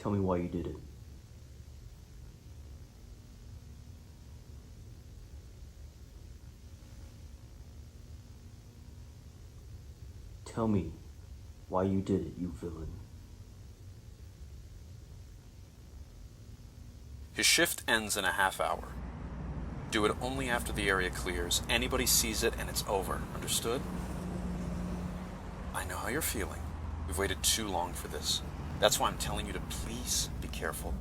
Tell me why you did it. Tell me why you did it, you villain. His shift ends in a half hour. Do it only after the area clears. Anybody sees it and it's over. Understood? I know how you're feeling. We've waited too long for this. That's why I'm telling you to please be careful.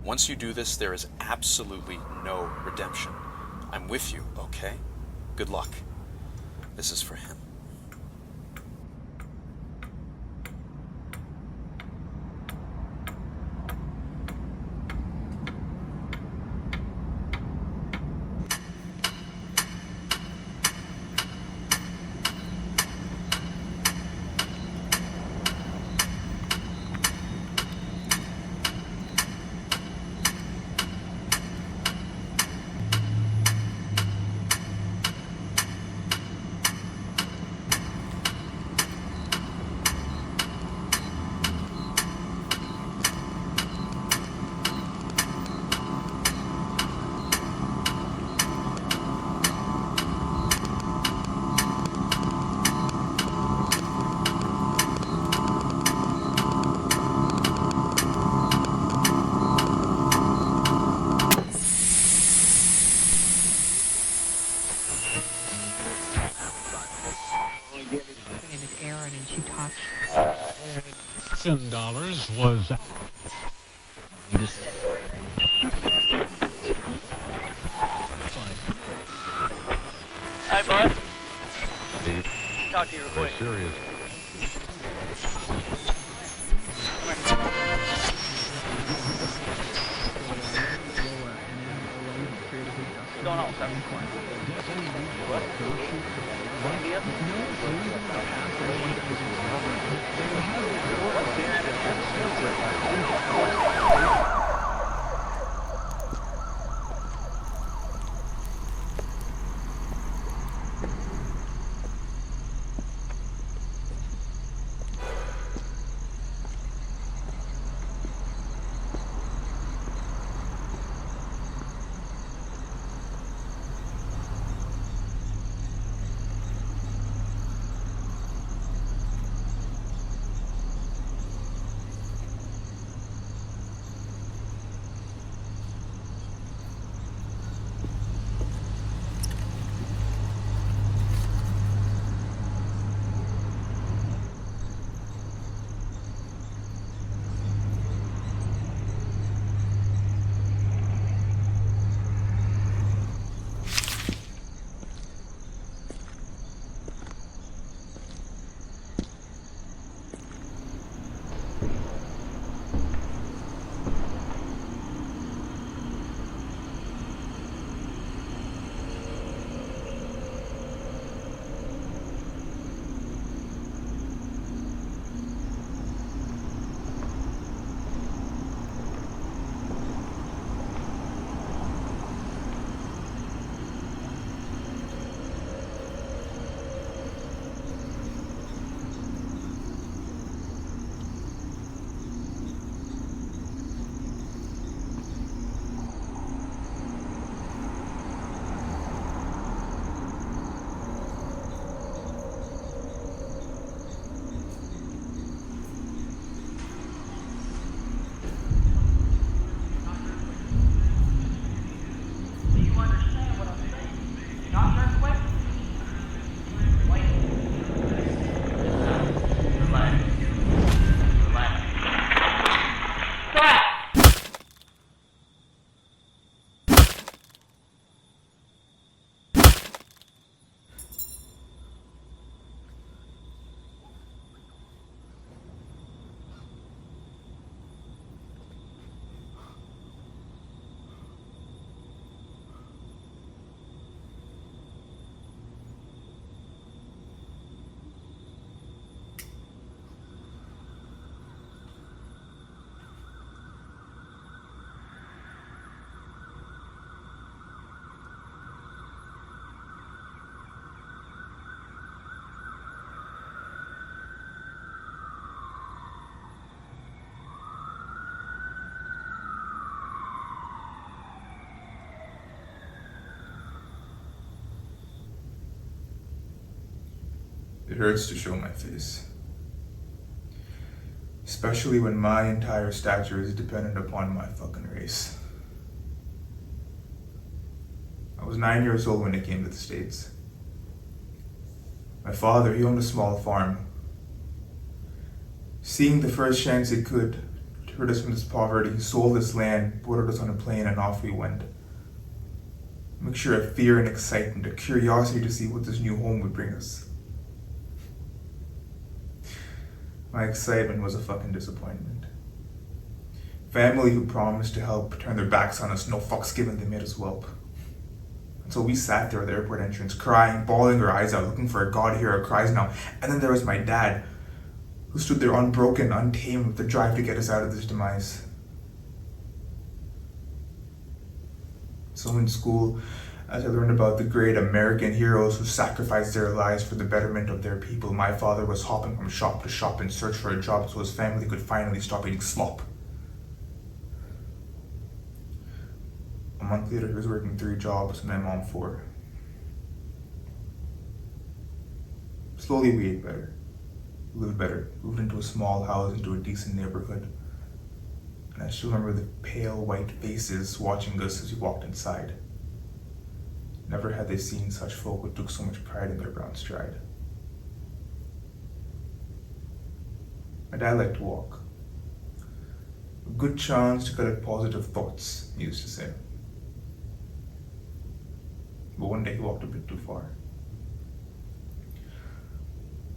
Once you do this, there is absolutely no redemption. I'm with you, okay? Good luck. This is for him. $10 was Hi, bud. Talk to you real quick. Serious. What's going on, sir? What? India? It hurts to show my face. Especially when my entire stature is dependent upon my fucking race. I was 9 years old when I came to the States. My father, he owned a small farm. Seeing the first chance he could to rid us from this poverty, he sold his land, boarded us on a plane, and off we went. A mixture of fear and excitement, a curiosity to see what this new home would bring us. My excitement was a fucking disappointment. Family who promised to help turned their backs on us, no fucks given, they made us whelp. And so we sat there at the airport entrance, crying, bawling our eyes out, looking for a God hear our cries now. And then there was my dad, who stood there unbroken, untamed, with the drive to get us out of this demise. So in school, as I learned about the great American heroes who sacrificed their lives for the betterment of their people, my father was hopping from shop to shop in search for a job so his family could finally stop eating slop. A month later, he was working 3 jobs and my mom 4. Slowly we ate better, lived better, moved into a small house, into a decent neighborhood. And I still remember the pale white faces watching us as we walked inside. Never had they seen such folk who took so much pride in their brown stride. My dad liked to walk. A good chance to collect positive thoughts, he used to say. But one day he walked a bit too far.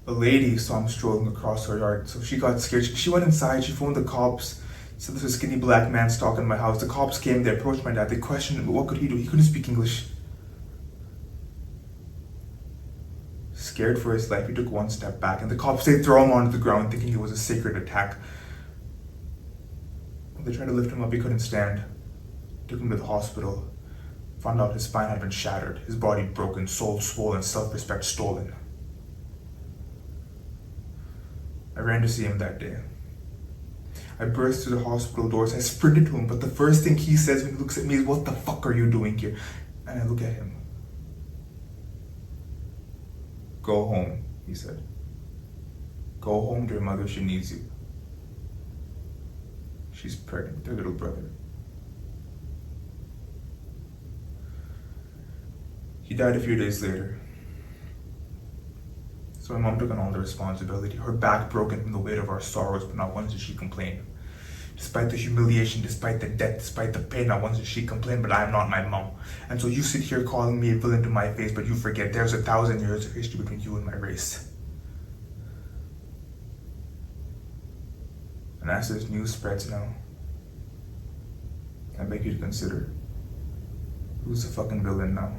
A lady saw him strolling across her yard, so she got scared. She went inside, she phoned the cops, said there's a skinny black man stalking my house. The cops came, they approached my dad, they questioned him, but what could he do? He couldn't speak English. Scared for his life, he took one step back, and the cops, they throw him onto the ground thinking it was a sacred attack. When they tried to lift him up, he couldn't stand. Took him to the hospital. Found out his spine had been shattered, his body broken, soul swollen, self-respect stolen. I ran to see him that day. I burst through the hospital doors, I sprinted to him, but the first thing he says when he looks at me is, "What the fuck are you doing here?" And I look at him. "Go home," he said. "Go home to your mother, she needs you. She's pregnant with her little brother." He died a few days later. So my mom took on all the responsibility, her back broken from the weight of our sorrows, but not once did she complain. Despite the humiliation, despite the death, despite the pain, not once did she complain, but I am not my mom. And so you sit here calling me a villain to my face, but you forget there's 1,000 years of history between you and my race. And as this news spreads now, I beg you to consider, who's the fucking villain now?